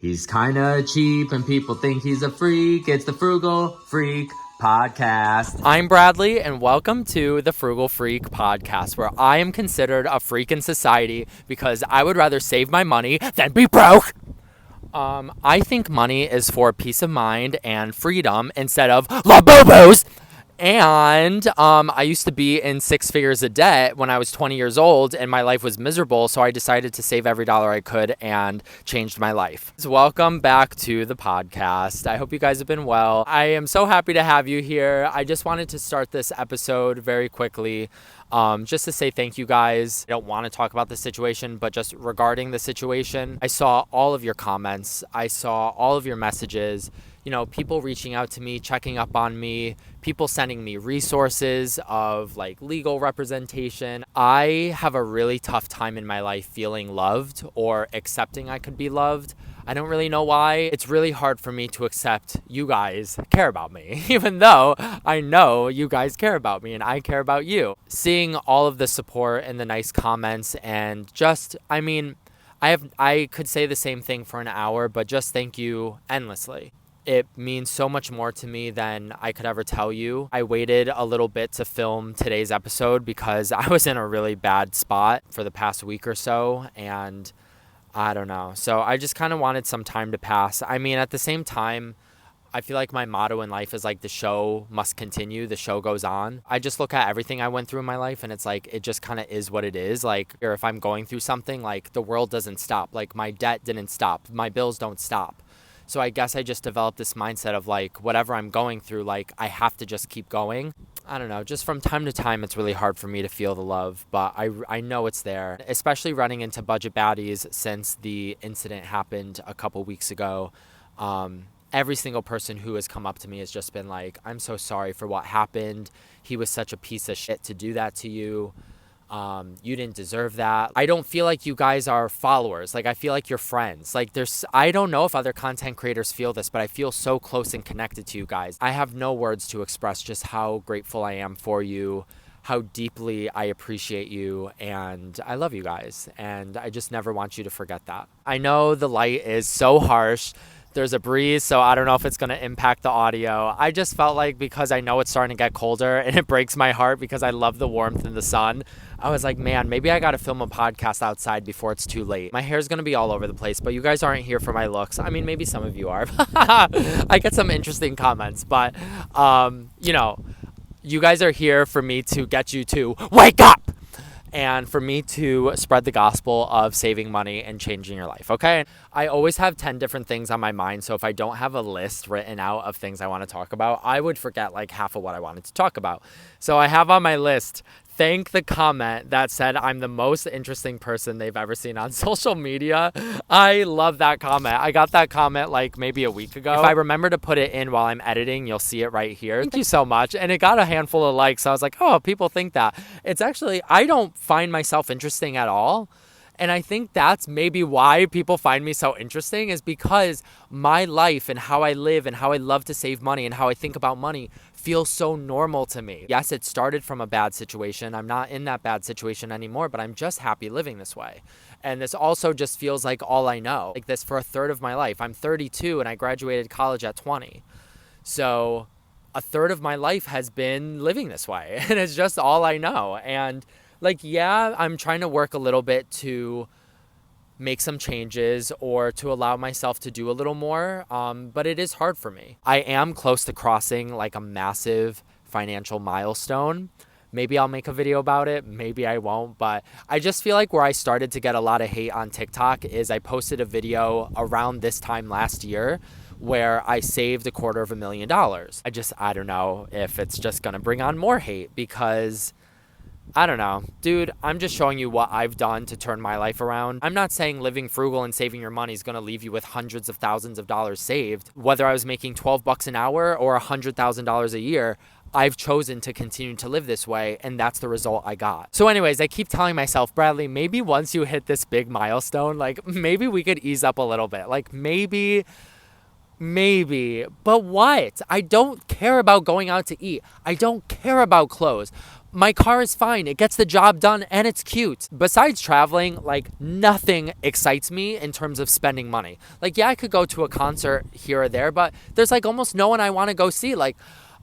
He's kinda cheap and people think he's a freak. It's the Frugal Freak Podcast. I'm Bradley and welcome to the Frugal Freak Podcast, where I am considered a freak in society because I would rather save my money than be broke. I think money is for peace of mind and freedom instead of labobos. And I used to be in six figures of debt when I was 20 years old and my life was miserable. So I decided to save every dollar I could and changed my life. So welcome back to the podcast. I hope you guys have been well. I am so happy to have you here. I just wanted to start this episode very quickly. Just to say thank you guys. I don't want to talk about the situation, but just regarding the situation, I saw all of your comments. I saw all of your messages. You know, people reaching out to me, checking up on me, people sending me resources of like legal representation. I have a really tough time in my life feeling loved or accepting I could be loved. I don't really know why. It's really hard for me to accept you guys care about me, even though I know you guys care about me and I care about you. Seeing all of the support and the nice comments and just, I could say the same thing for an hour, but just thank you endlessly. It means so much more to me than I could ever tell you. I waited a little bit to film today's episode because I was in a really bad spot for the past week or so, and I don't know. So I just kind of wanted some time to pass. I mean, at the same time, I feel like my motto in life is like the show must continue, the show goes on. I just look at everything I went through in my life and it's like, it just kind of is what it is. Like, or if I'm going through something, like the world doesn't stop. Like my debt didn't stop. My bills don't stop. So I guess I just developed this mindset of like, whatever I'm going through, like I have to just keep going. I don't know, just from time to time, it's really hard for me to feel the love, but I know it's there, especially running into budget baddies since the incident happened a couple weeks ago. Every single person who has come up to me has just been like, I'm so sorry for what happened. He was such a piece of shit to do that to you. You didn't deserve that. I don't feel like you guys are followers. Like I feel like you're friends. Like I don't know if other content creators feel this, but I feel so close and connected to you guys. I have no words to express just how grateful I am for you, how deeply I appreciate you, and I love you guys. And I just never want you to forget that. I know the light is so harsh. There's a breeze, so I don't know if it's going to impact the audio. I just felt like because I know it's starting to get colder and it breaks my heart because I love the warmth and the sun, I was like, man, maybe I got to film a podcast outside before it's too late. My hair's going to be all over the place, but you guys aren't here for my looks. I mean, maybe some of you are. I get some interesting comments, but, you guys are here for me to get you to wake up. And for me to spread the gospel of saving money and changing your life, okay? I always have 10 different things on my mind, so if I don't have a list written out of things I want to talk about, I would forget like half of what I wanted to talk about. So I have on my list, thank the comment that said I'm the most interesting person they've ever seen on social media. I love that comment. I got that comment like maybe a week ago. If I remember to put it in while I'm editing, you'll see it right here. Thank you so much. And it got a handful of likes. So I was like, oh, people think that. It's actually, I don't find myself interesting at all. And I think that's maybe why people find me so interesting is because my life and how I live and how I love to save money and how I think about money feels so normal to me. Yes, it started from a bad situation. I'm not in that bad situation anymore, but I'm just happy living this way. And this also just feels like all I know. Like this for a third of my life. I'm 32 and I graduated college at 20. So a third of my life has been living this way. And it's just all I know. And like, yeah, I'm trying to work a little bit to make some changes or to allow myself to do a little more, but it is hard for me. I am close to crossing like a massive financial milestone. Maybe I'll make a video about it, maybe I won't, but I just feel like where I started to get a lot of hate on TikTok is I posted a video around this time last year where I saved $250,000. I don't know if it's just gonna bring on more hate because I don't know. Dude, I'm just showing you what I've done to turn my life around. I'm not saying living frugal and saving your money is going to leave you with hundreds of thousands of dollars saved. Whether I was making $12 an hour or $100,000 a year, I've chosen to continue to live this way, and that's the result I got. So anyways, I keep telling myself, Bradley, maybe once you hit this big milestone, like maybe we could ease up a little bit. Like maybe, but what? I don't care about going out to eat. I don't care about clothes. my car is fine. It gets the job done and it's cute. Besides traveling, like nothing excites me in terms of spending money. Like, yeah, I could go to a concert here or there, but there's like almost no one I want to go see. Like,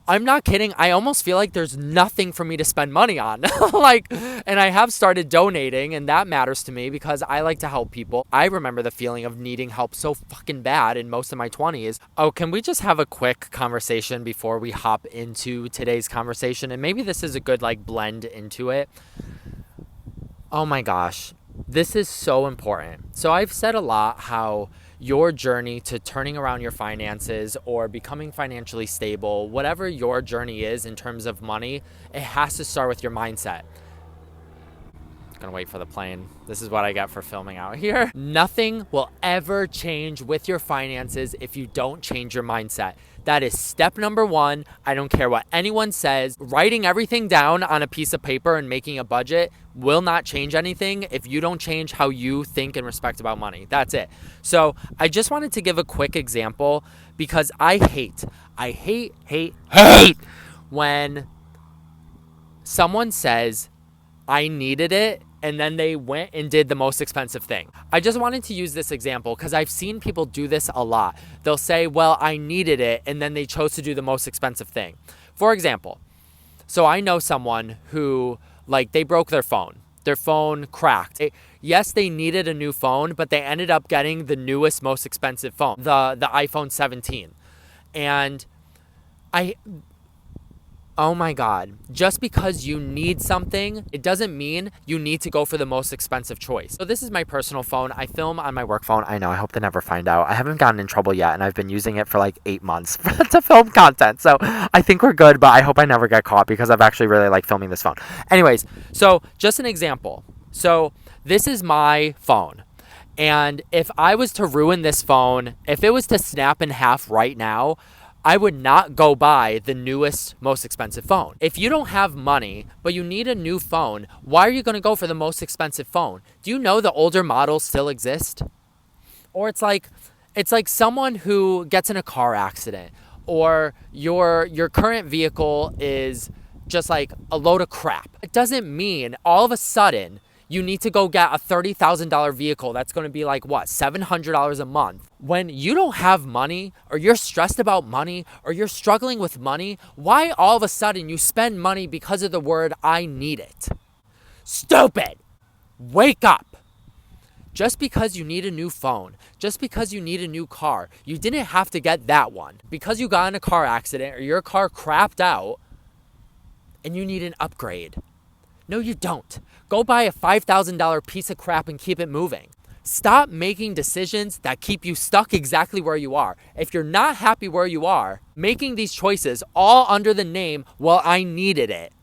I'm not kidding. I almost feel like there's nothing for me to spend money on. And I have started donating, and that matters to me because I like to help people. I remember the feeling of needing help so fucking bad in most of my 20s. Oh, can we just have a quick conversation before we hop into today's conversation? And maybe this is a good blend into it. Oh my gosh, this is so important. So I've said a lot how your journey to turning around your finances or becoming financially stable, whatever your journey is in terms of money, it has to start with your mindset. Gonna wait for the plane. This is what I get for filming out here. Nothing will ever change with your finances if you don't change your mindset. That is step number one. I don't care what anyone says. Writing everything down on a piece of paper and making a budget will not change anything if you don't change how you think and respect about money. That's it. So I just wanted to give a quick example because I hate when someone says, I needed it, and then they went and did the most expensive thing. I just wanted to use this example because I've seen people do this a lot. They'll say, well, I needed it, and then they chose to do the most expensive thing. For example, so I know someone who, they broke their phone. Their phone cracked. Yes, they needed a new phone, but they ended up getting the newest, most expensive phone, the iPhone 17. And oh my God, just because you need something, it doesn't mean you need to go for the most expensive choice. So this is my personal phone. I film on my work phone. I know, I hope they never find out. I haven't gotten in trouble yet, and I've been using it for 8 months to film content. So I think we're good, but I hope I never get caught because I've actually really liked filming this phone. Anyways, so just an example. So this is my phone. And if I was to ruin this phone, if it was to snap in half right now, I would not go buy the newest, most expensive phone. If you don't have money, but you need a new phone, why are you going to go for the most expensive phone? Do you know the older models still exist? Or it's like someone who gets in a car accident, or your current vehicle is just a load of crap. It doesn't mean all of a sudden you need to go get a $30,000 vehicle that's going to be $700 a month. When you don't have money, or you're stressed about money, or you're struggling with money, why all of a sudden you spend money because of the word I need it? Stupid! Wake up! Just because you need a new phone, just because you need a new car, you didn't have to get that one. Because you got in a car accident or your car crapped out and you need an upgrade. No, you don't. Go buy a $5,000 piece of crap and keep it moving. Stop making decisions that keep you stuck exactly where you are. If you're not happy where you are, making these choices all under the name, well, I needed it.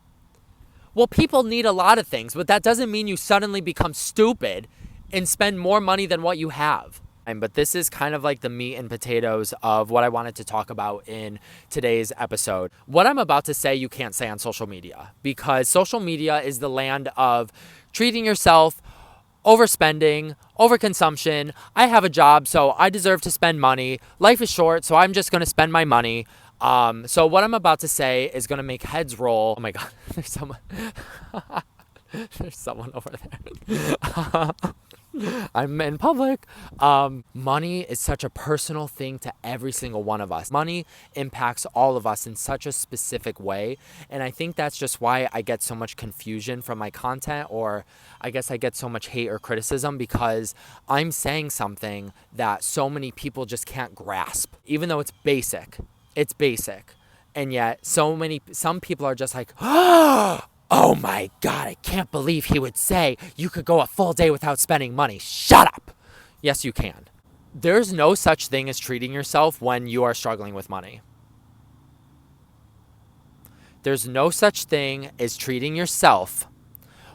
Well, people need a lot of things, but that doesn't mean you suddenly become stupid and spend more money than what you have. But this is kind of the meat and potatoes of what I wanted to talk about in today's episode. What I'm about to say, you can't say on social media, because social media is the land of treating yourself, overspending, overconsumption. I have a job, so I deserve to spend money. Life is short, so I'm just going to spend my money. So what I'm about to say is going to make heads roll. Oh my God, there's someone. There's someone over there. I'm in public. Money is such a personal thing to every single one of us. Money impacts all of us in such a specific way. And I think that's just why I get so much confusion from my content, or I guess I get so much hate or criticism, because I'm saying something that so many people just can't grasp, even though it's basic. It's basic. And yet some people are just oh my God, I can't believe he would say you could go a full day without spending money. Shut up. Yes, you can. There's no such thing as treating yourself when you are struggling with money. There's no such thing as treating yourself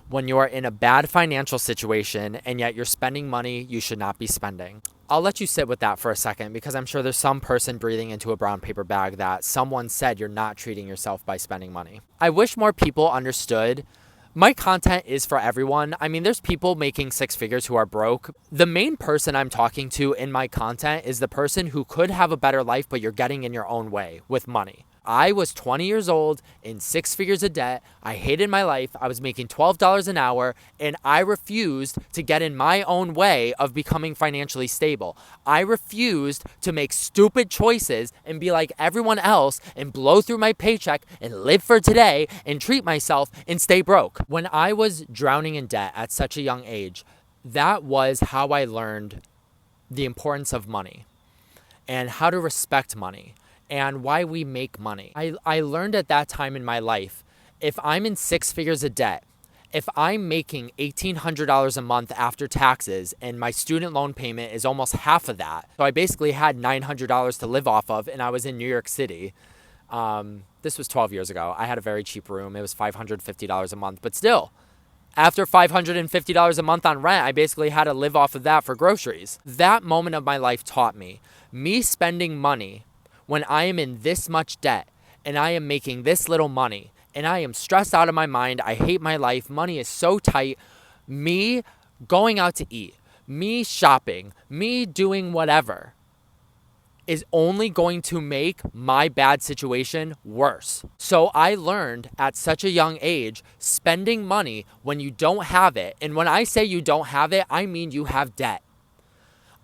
when you are in a bad financial situation and yet you're spending money you should not be spending. I'll let you sit with that for a second, because I'm sure there's some person breathing into a brown paper bag that someone said you're not treating yourself by spending money. I wish more people understood my content is for everyone. I mean, there's people making 6 figures who are broke. The main person I'm talking to in my content is the person who could have a better life, but you're getting in your own way with money. I was 20 years old in 6 figures of debt. I hated my life. I was making $12 an hour, and I refused to get in my own way of becoming financially stable. I refused to make stupid choices and be like everyone else and blow through my paycheck and live for today and treat myself and stay broke. When I was drowning in debt at such a young age, that was how I learned the importance of money and how to respect money and why we make money. I learned at that time in my life, if I'm in 6 figures of debt, if I'm making $1,800 a month after taxes and my student loan payment is almost half of that, so I basically had $900 to live off of, and I was in New York City. This was 12 years ago. I had a very cheap room. It was $550 a month, but still, after $550 a month on rent, I basically had to live off of that for groceries. That moment of my life taught me spending money when I am in this much debt and I am making this little money and I am stressed out of my mind. I hate my life. Money is so tight. Me going out to eat, me shopping, me doing whatever is only going to make my bad situation worse. So I learned at such a young age, spending money when you don't have it. And when I say you don't have it, I mean you have debt.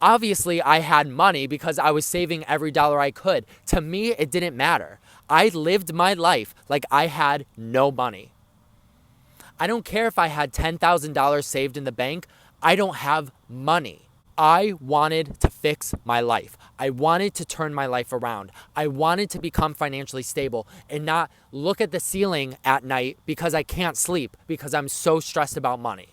Obviously, I had money because I was saving every dollar I could. To me, it didn't matter. I lived my life like I had no money. I don't care if I had $10,000 saved in the bank. I don't have money. I wanted to fix my life. I wanted to turn my life around. I wanted to become financially stable and not look at the ceiling at night because I can't sleep because I'm so stressed about money.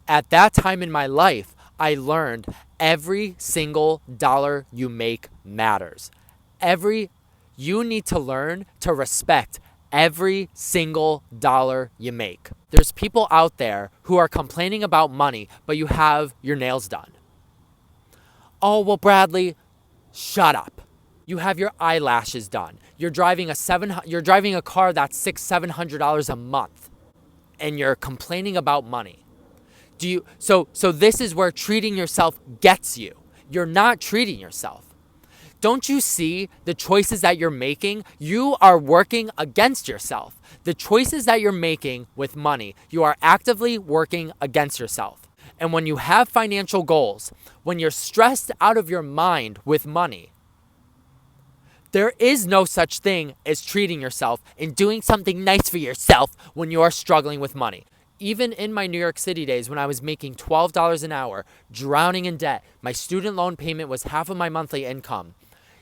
At that time in my life, I learned every single dollar you make matters. You need to learn to respect every single dollar you make. There's people out there who are complaining about money, but you have your nails done. Oh, well, Bradley, shut up. You have your eyelashes done. You're driving a car that's $600-700 a month, and you're complaining about money. So this is where treating yourself gets you. You're not treating yourself. Don't you see the choices that you're making? You are working against yourself. The choices that you're making with money, you are actively working against yourself. And when you have financial goals, when you're stressed out of your mind with money, there is no such thing as treating yourself and doing something nice for yourself when you are struggling with money. Even in my New York City days when I was making $12 an hour, drowning in debt, my student loan payment was half of my monthly income.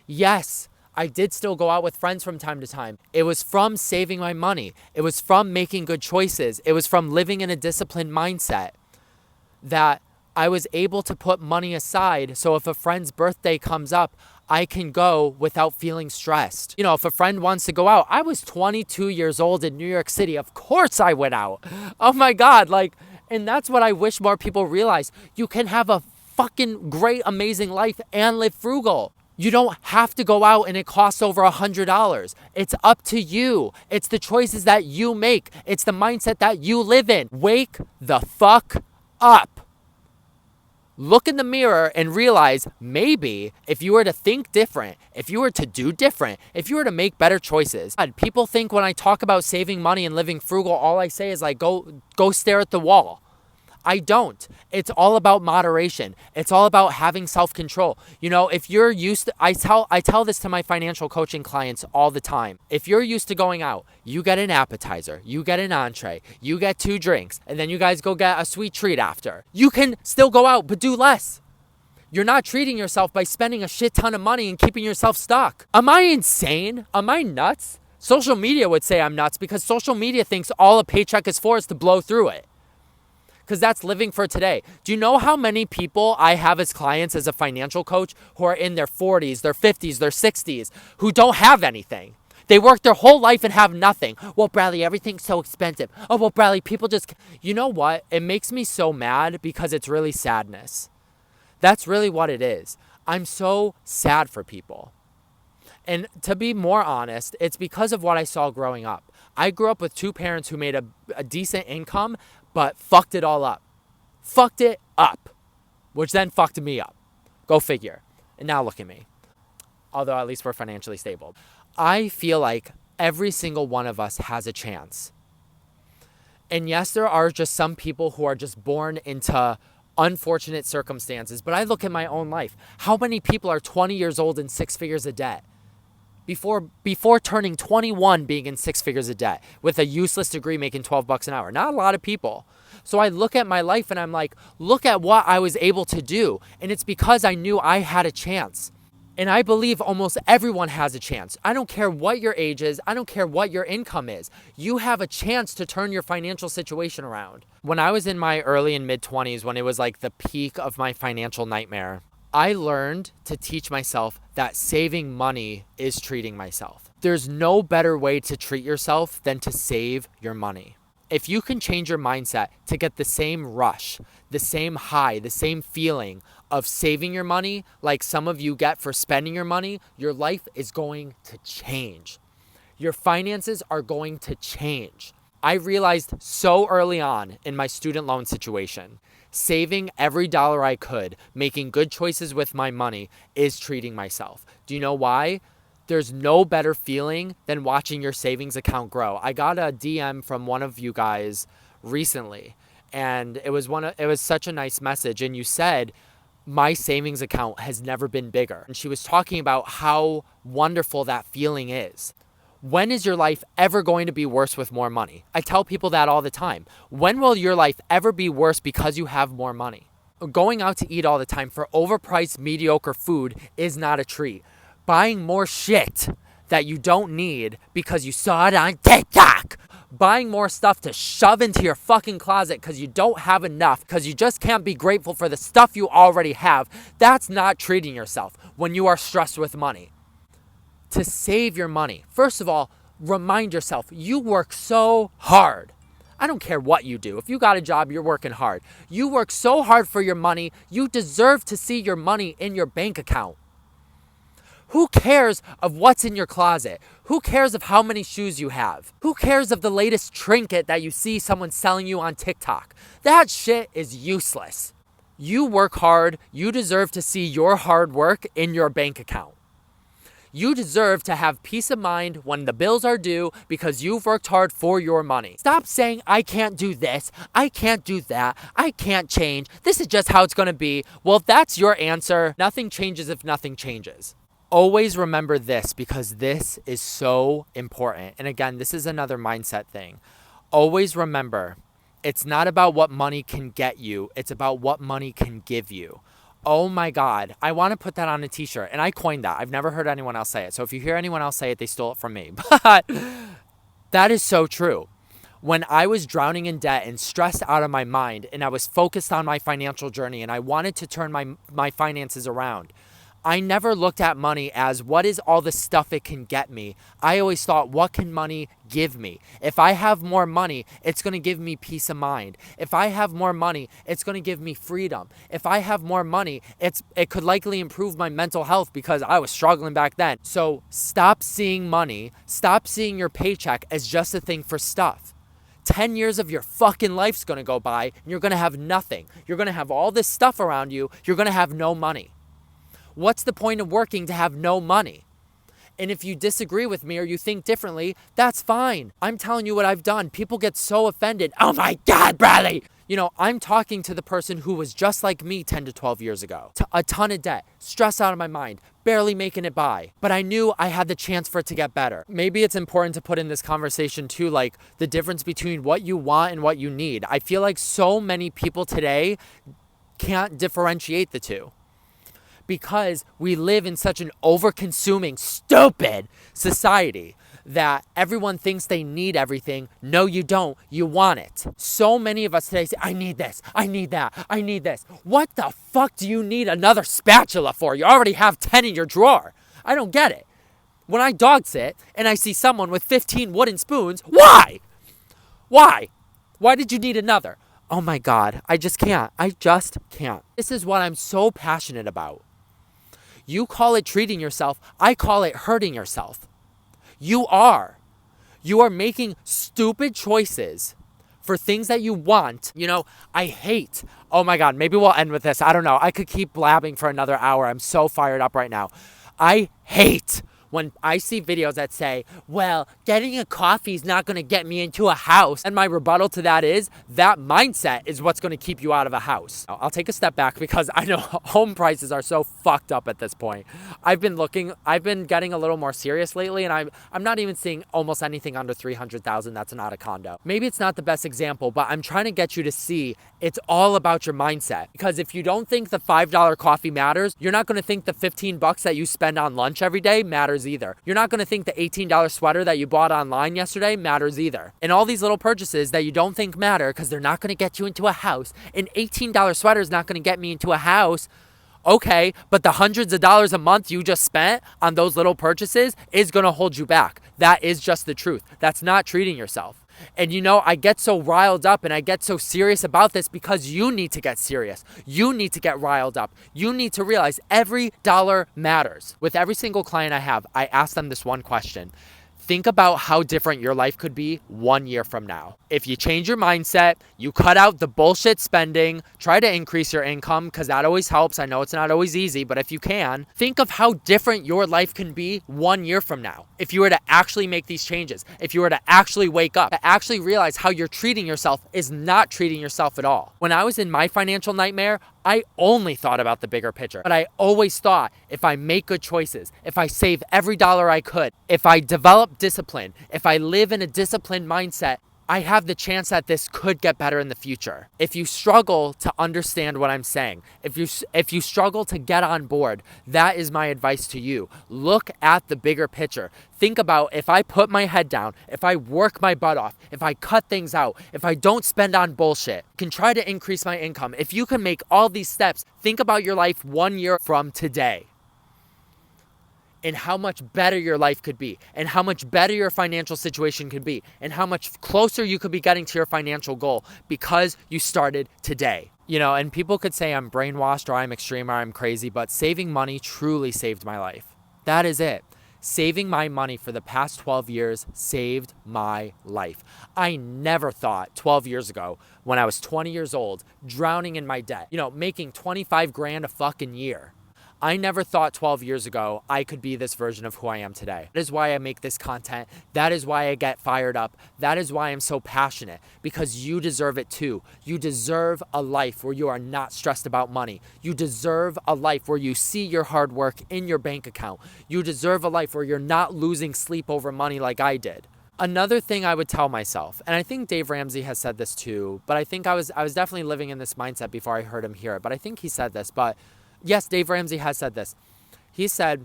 Yes, I did still go out with friends from time to time. It was from saving my money. It was from making good choices. It was from living in a disciplined mindset that I was able to put money aside so if a friend's birthday comes up, I can go without feeling stressed. You know, if a friend wants to go out, I was 22 years old in New York City. Of course I went out. Oh my God. And that's what I wish more people realize. You can have a fucking great, amazing life and live frugal. You don't have to go out and it costs over $100. It's up to you. It's the choices that you make. It's the mindset that you live in. Wake the fuck up. Look in the mirror and realize maybe if you were to think different, if you were to do different, if you were to make better choices. People think when I talk about saving money and living frugal, all I say is go stare at the wall. I don't. It's all about moderation. It's all about having self-control. You know, if you're used to, I tell this to my financial coaching clients all the time. If you're used to going out, you get an appetizer, you get an entree, you get 2 drinks, and then you guys go get a sweet treat after. You can still go out, but do less. You're not treating yourself by spending a shit ton of money and keeping yourself stuck. Am I insane? Am I nuts? Social media would say I'm nuts because social media thinks all a paycheck is for is to blow through it. Because that's living for today. Do you know how many people I have as clients as a financial coach who are in their 40s, their 50s, their 60s, who don't have anything? They work their whole life and have nothing. Well, Bradley, everything's so expensive. Oh, well, Bradley, people just... You know what? It makes me so mad because it's really sadness. That's really what it is. I'm so sad for people. And to be more honest, it's because of what I saw growing up. I grew up with 2 parents who made a decent income, but fucked it all up. Fucked it up. Which then fucked me up. Go figure. And now look at me. Although at least we're financially stable. I feel like every single one of us has a chance. And yes, there are just some people who are just born into unfortunate circumstances, but I look at my own life. How many people are 20 years old in 6 figures of debt? Before turning 21 being in 6 figures of debt with a useless degree making $12 an hour. Not a lot of people. So I look at my life and I'm like, look at what I was able to do. And it's because I knew I had a chance. And I believe almost everyone has a chance. I don't care what your age is. I don't care what your income is. You have a chance to turn your financial situation around. When I was in my early and mid 20s, when it was like the peak of my financial nightmare, I learned to teach myself that saving money is treating myself. There's no better way to treat yourself than to save your money. If you can change your mindset to get the same rush, the same high, the same feeling of saving your money like some of you get for spending your money, your life is going to change. Your finances are going to change. I realized so early on in my student loan situation, saving every dollar I could, making good choices with my money is treating myself. Do you know why? There's no better feeling than watching your savings account grow. I got a DM from one of you guys recently, and it was such a nice message. And you said, my savings account has never been bigger. And she was talking about how wonderful that feeling is. When is your life ever going to be worse with more money? I tell people that all the time. When will your life ever be worse because you have more money? Going out to eat all the time for overpriced, mediocre food is not a treat. Buying more shit that you don't need because you saw it on TikTok. Buying more stuff to shove into your fucking closet because you don't have enough, because you just can't be grateful for the stuff you already have. That's not treating yourself when you are stressed with money. To save your money, first of all, remind yourself, you work so hard. I don't care what you do. If you got a job, you're working hard. You work so hard for your money, you deserve to see your money in your bank account. Who cares of what's in your closet? Who cares of how many shoes you have? Who cares of the latest trinket that you see someone selling you on TikTok? That shit is useless. You work hard. You deserve to see your hard work in your bank account. You deserve to have peace of mind when the bills are due because you've worked hard for your money. Stop saying, I can't do this, I can't do that, I can't change, this is just how it's gonna be. Well, if that's your answer, nothing changes if nothing changes. Always remember this, because this is so important. And again, this is another mindset thing. Always remember, it's not about what money can get you, it's about what money can give you. Oh my God, I want to put that on a t-shirt. And I coined that. I've never heard anyone else say it. So if you hear anyone else say it, they stole it from me. But that is so true. When I was drowning in debt and stressed out of my mind, and I was focused on my financial journey, and I wanted to turn my finances around, I never looked at money as what is all the stuff it can get me. I always thought, what can money give me? If I have more money, it's going to give me peace of mind. If I have more money, it's going to give me freedom. If I have more money, it could likely improve my mental health because I was struggling back then. So stop seeing money, stop seeing your paycheck as just a thing for stuff. 10 years of your fucking life's going to go by and you're going to have nothing. You're going to have all this stuff around you. You're going to have no money. What's the point of working to have no money? And if you disagree with me or you think differently, that's fine. I'm telling you what I've done. People get so offended. Oh my God, Bradley. You know, I'm talking to the person who was just like me 10 to 12 years ago. A ton of debt, stress out of my mind, barely making it by. But I knew I had the chance for it to get better. Maybe it's important to put in this conversation too, like the difference between what you want and what you need. I feel like so many people today can't differentiate the two, because we live in such an over-consuming, stupid society that everyone thinks they need everything. No, you don't. You want it. So many of us today say, I need this, I need that, I need this. What the fuck do you need another spatula for? You already have 10 in your drawer. I don't get it. When I dog sit and I see someone with 15 wooden spoons, why? Why? Why did you need another? Oh my God, I just can't. I just can't. This is what I'm so passionate about. You call it treating yourself. I call it hurting yourself. You are making stupid choices for things that you want. You know, I hate, oh my God, maybe we'll end with this. I don't know. I could keep blabbing for another hour. I'm so fired up right now. I hate when I see videos that say, well, getting a coffee is not going to get me into a house. And my rebuttal to that is that mindset is what's going to keep you out of a house. I'll take a step back because I know home prices are so fucked up at this point. I've been getting a little more serious lately, and I'm not even seeing almost anything under 300,000 that's not a condo. Maybe it's not the best example, but I'm trying to get you to see it's all about your mindset. Because if you don't think the $5 coffee matters, you're not going to think the $15 that you spend on lunch every day matters either. You're not going to think the $18 sweater that you bought online yesterday matters either. And all these little purchases that you don't think matter because they're not going to get you into a house. An $18 sweater is not going to get me into a house. Okay, but the hundreds of dollars a month you just spent on those little purchases is going to hold you back. That is just the truth. That's not treating yourself. And I get so riled up and I get so serious about this because you need to get serious. You need to get riled up. You need to realize every dollar matters. With every single client I have, I ask them this one question. Think about how different your life could be 1 year from now. If you change your mindset, you cut out the bullshit spending, try to increase your income because that always helps. I know it's not always easy, but if you can, think of how different your life can be 1 year from now. If you were to actually make these changes, if you were to actually wake up, to actually realize how you're treating yourself is not treating yourself at all. When I was in my financial nightmare, I only thought about the bigger picture, but I always thought if I make good choices, if I save every dollar I could, if I develop discipline, if I live in a disciplined mindset, I have the chance that this could get better in the future. If you struggle to understand what I'm saying, if you struggle to get on board, that is my advice to you. Look at the bigger picture. Think about if I put my head down, if I work my butt off, if I cut things out, if I don't spend on bullshit, can try to increase my income. If you can make all these steps, think about your life 1 year from today. And how much better your life could be, and how much better your financial situation could be, and how much closer you could be getting to your financial goal because you started today. And people could say I'm brainwashed or I'm extreme or I'm crazy, but saving money truly saved my life. That is it. Saving my money for the past 12 years saved my life. I never thought 12 years ago when I was 20 years old, drowning in my debt, making 25 grand a fucking year. I never thought 12 years ago I could be this version of who I am today. That is why I make this content. That is why I get fired up. That is why I'm so passionate, because you deserve it too. You deserve a life where you are not stressed about money. You deserve a life where you see your hard work in your bank account. You deserve a life where you're not losing sleep over money like I did. Another thing I would tell myself, and I think Dave Ramsey has said this too, but I think I was definitely living in this mindset before I heard him hear it, but I think he said this, but yes, Dave Ramsey has said this. He said,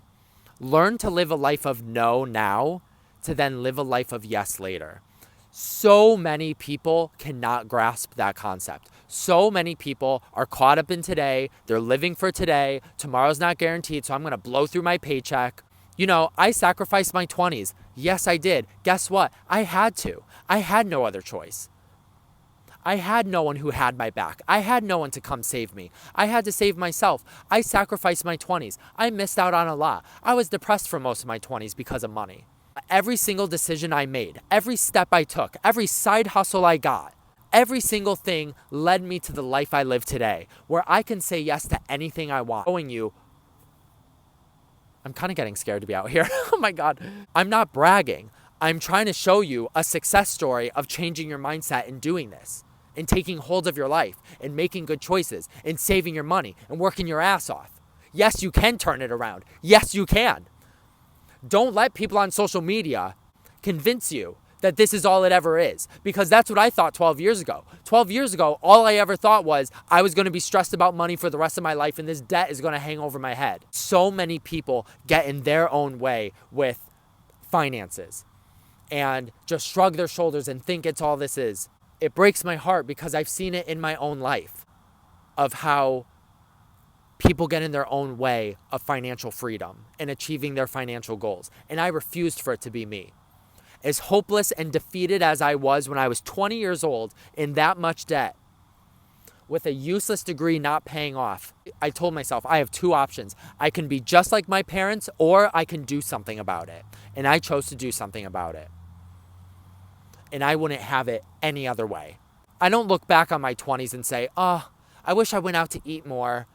learn to live a life of no now to then live a life of yes later. So many people cannot grasp that concept. So many people are caught up in today. They're living for today. Tomorrow's not guaranteed, so I'm going to blow through my paycheck. I sacrificed my 20s. Yes, I did. Guess what? I had to. I had no other choice. I had no one who had my back. I had no one to come save me. I had to save myself. I sacrificed my 20s. I missed out on a lot. I was depressed for most of my 20s because of money. Every single decision I made, every step I took, every side hustle I got, every single thing led me to the life I live today, where I can say yes to anything I want. Showing you, I'm kind of getting scared to be out here. Oh my God. I'm not bragging. I'm trying to show you a success story of changing your mindset and doing this, and taking hold of your life, and making good choices, and saving your money, and working your ass off. Yes, you can turn it around. Yes, you can. Don't let people on social media convince you that this is all it ever is, because that's what I thought 12 years ago. 12 years ago, all I ever thought was I was going to be stressed about money for the rest of my life, and this debt is going to hang over my head. So many people get in their own way with finances and just shrug their shoulders and think it's all this is. It breaks my heart because I've seen it in my own life of how people get in their own way of financial freedom and achieving their financial goals. And I refused for it to be me. As hopeless and defeated as I was when I was 20 years old in that much debt, with a useless degree not paying off, I told myself I have two options. I can be just like my parents, or I can do something about it. And I chose to do something about it. And I wouldn't have it any other way. I don't look back on my 20s and say, I wish I went out to eat more.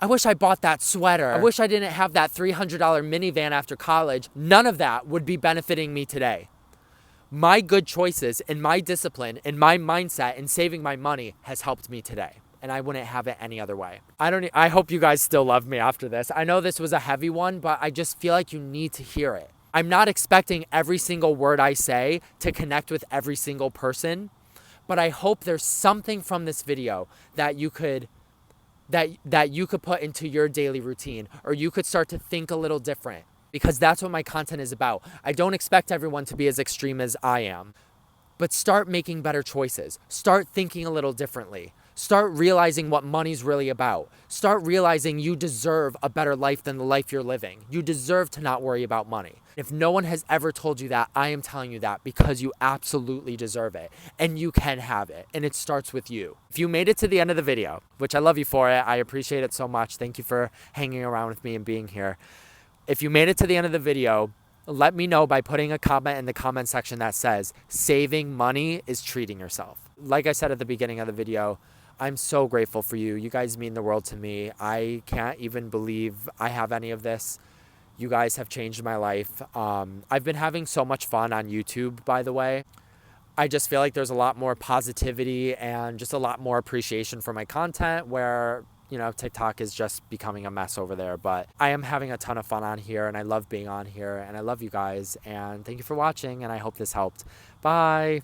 I wish I bought that sweater. I wish I didn't have that $300 minivan after college. None of that would be benefiting me today. My good choices and my discipline and my mindset in saving my money has helped me today. And I wouldn't have it any other way. I hope you guys still love me after this. I know this was a heavy one, but I just feel like you need to hear it. I'm not expecting every single word I say to connect with every single person, but I hope there's something from this video that you could put into your daily routine, or you could start to think a little different, because that's what my content is about. I don't expect everyone to be as extreme as I am, but start making better choices. Start thinking a little differently. Start realizing what money's really about. Start realizing you deserve a better life than the life you're living. You deserve to not worry about money. If no one has ever told you that, I am telling you that because you absolutely deserve it, and you can have it, and it starts with you. If you made it to the end of the video, which I love you for it, I appreciate it so much. Thank you for hanging around with me and being here. If you made it to the end of the video, let me know by putting a comment in the comment section that says, saving money is treating yourself. Like I said at the beginning of the video, I'm so grateful for you. You guys mean the world to me. I can't even believe I have any of this. You guys have changed my life. I've been having so much fun on YouTube, by the way. I just feel like there's a lot more positivity and just a lot more appreciation for my content, where, you know, TikTok is just becoming a mess over there. But I am having a ton of fun on here, and I love being on here, and I love you guys, and thank you for watching, and I hope this helped. Bye.